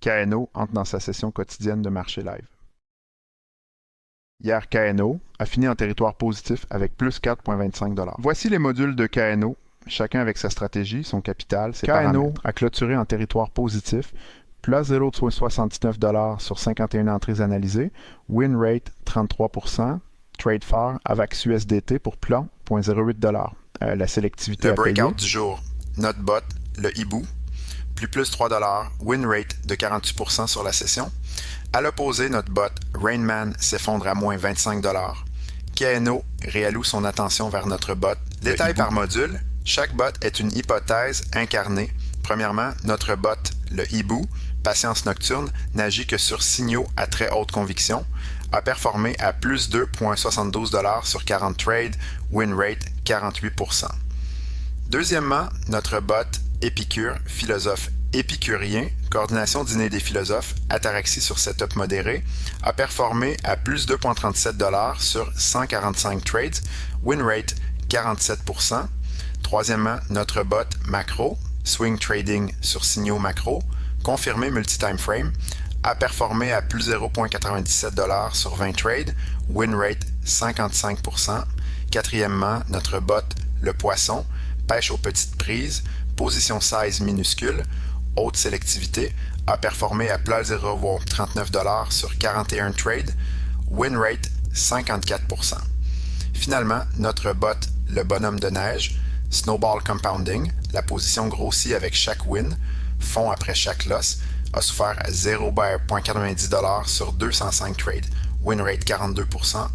KNO entre dans sa session quotidienne de marché live. Hier, KNO a fini en territoire positif avec plus 4,25 $. Voici les modules de KNO, chacun avec sa stratégie, son capital, ses paramètres. KNO a clôturé en territoire positif, plus 0,79 $ sur 51 entrées analysées, win rate 33%, trade FAR AVAX USDT pour plan 0,08 $. La sélectivité le breakout du jour, notre bot, le hibou, plus 3 $, win rate de 48% sur la session. À l'opposé, notre bot Rainman s'effondre à moins 25 $. KNO réalloue son attention vers notre bot. Détail par module, chaque bot est une hypothèse incarnée. Premièrement, notre bot, le hibou, patience nocturne, n'agit que sur signaux à très haute conviction, a performé à plus 2,72 $ sur 40 trades, win rate 48%. Deuxièmement, notre bot Épicure, philosophe épicurien, coordination dîner des philosophes, ataraxie sur setup modéré, a performé à plus 2,37 $ sur 145 trades, win rate 47%. Troisièmement, notre bot macro, swing trading sur signaux macro, confirmé multi-time frame, a performé à plus 0,97 $ sur 20 trades, win rate 55%. Quatrièmement, notre bot le poisson, pêche aux petites prises, position size minuscule, haute sélectivité, a performé à plus 0,39 $ sur 41 trades, win rate 54%. Finalement, notre bot, le bonhomme de neige, snowball compounding, la position grossit avec chaque win, fond après chaque loss, a souffert à 0,90 $ sur 205 trades, win rate 42%.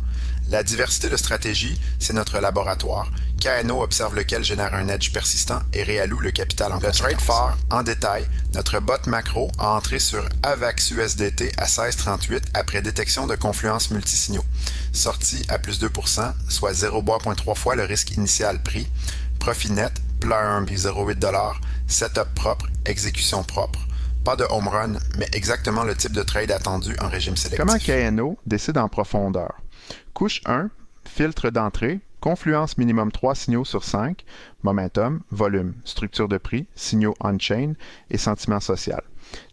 La diversité de stratégies, c'est notre laboratoire. KNO observe lequel génère un edge persistant et réalloue le capital en conséquence. Le trade FAR, en détail, notre bot macro a entré sur AVAX USDT à 16,38 après détection de confluence multisignaux. Sortie à plus 2%, soit 0,3 fois le risque initial pris. Profit net, plus 1,08 $, setup propre, exécution propre. Pas de home run, mais exactement le type de trade attendu en régime sélectif. Comment KNO décide en profondeur? Couche 1, filtre d'entrée, confluence minimum 3 signaux sur 5, momentum, volume, structure de prix, signaux on-chain et sentiment social.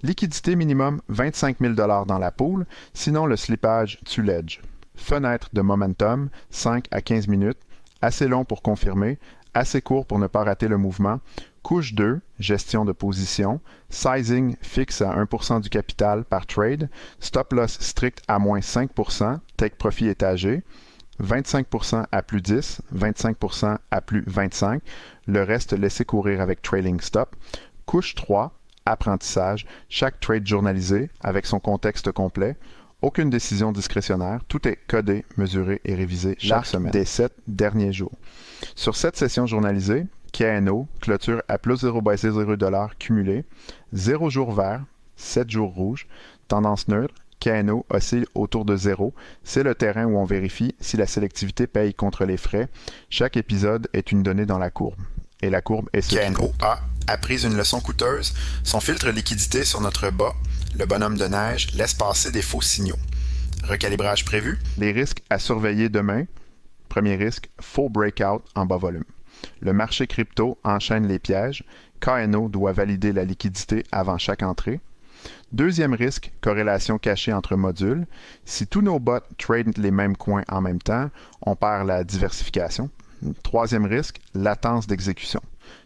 Liquidité minimum 25 000 $ dans la pool, sinon le slippage tue l'edge. Fenêtre de momentum 5 à 15 minutes, assez long pour confirmer, assez court pour ne pas rater le mouvement. Couche 2, gestion de position, sizing fixe à 1% du capital par trade, stop loss strict à moins 5%, take profit étagé, 25% à plus 10, 25% à plus 25, le reste laissé courir avec trailing stop. Couche 3, apprentissage, chaque trade journalisé avec son contexte complet, aucune décision discrétionnaire, tout est codé, mesuré et révisé chaque semaine des 7 derniers jours. Sur cette session journalisée, KNO clôture à plus 0,0 $ cumulé, 0 jours vert, 7 jours rouges, tendance neutre, KNO oscille autour de 0. C'est le terrain où on vérifie si la sélectivité paye contre les frais. Chaque épisode est une donnée dans la courbe. Et la courbe est ce KNO a appris une leçon coûteuse. Son filtre liquidité sur notre bas, le bonhomme de neige, laisse passer des faux signaux. Recalibrage prévu. Les risques à surveiller demain. Premier risque, faux breakout en bas volume. Le marché crypto enchaîne les pièges. KNO doit valider la liquidité avant chaque entrée. Deuxième risque, corrélation cachée entre modules. Si tous nos bots tradent les mêmes coins en même temps, on perd la diversification. Troisième risque, latence d'exécution.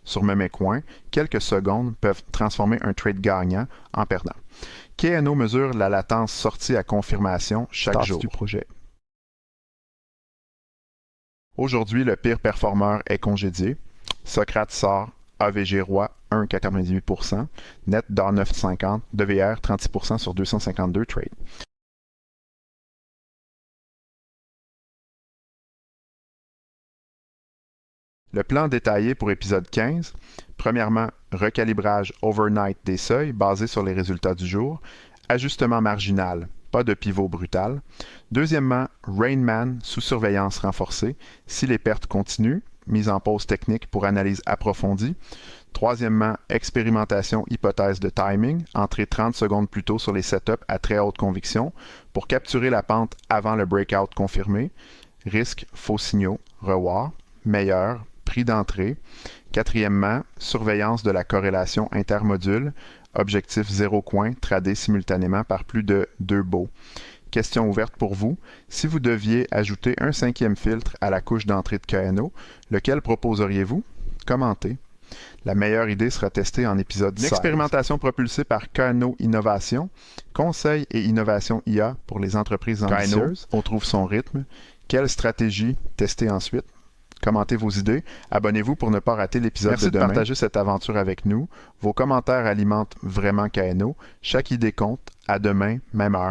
Sur même coin, quelques secondes peuvent transformer un trade gagnant en perdant. KNO mesure la latence sortie à confirmation chaque jour du projet. Aujourd'hui, le pire performeur est congédié. Socrate sort AVG Roi 1,98%, net DAR 950, DVR 36% sur 252 trades. Le plan détaillé pour épisode 15. Premièrement, recalibrage overnight des seuils basé sur les résultats du jour. Ajustement marginal, pas de pivot brutal. Deuxièmement, Rainman sous surveillance renforcée. Si les pertes continuent, mise en pause technique pour analyse approfondie. Troisièmement, expérimentation hypothèse de timing, entrée 30 secondes plus tôt sur les setups à très haute conviction pour capturer la pente avant le breakout confirmé. Risque, faux signaux, reward, meilleur, prix d'entrée. Quatrièmement, surveillance de la corrélation intermodule, Objectif 0 coin, tradé simultanément par plus de 2 baux. Question ouverte pour vous. Si vous deviez ajouter un 5e filtre à la couche d'entrée de Kano, lequel proposeriez-vous? Commentez. La meilleure idée sera testée en épisode 16. Une expérimentation propulsée par Kano Innovation, conseil et innovation IA pour les entreprises ambitieuses. On trouve son rythme. Quelle stratégie tester ensuite? Commentez vos idées. Abonnez-vous pour ne pas rater l'épisode de demain. Merci de partager cette aventure avec nous. Vos commentaires alimentent vraiment Kano. Chaque idée compte. À demain, même heure.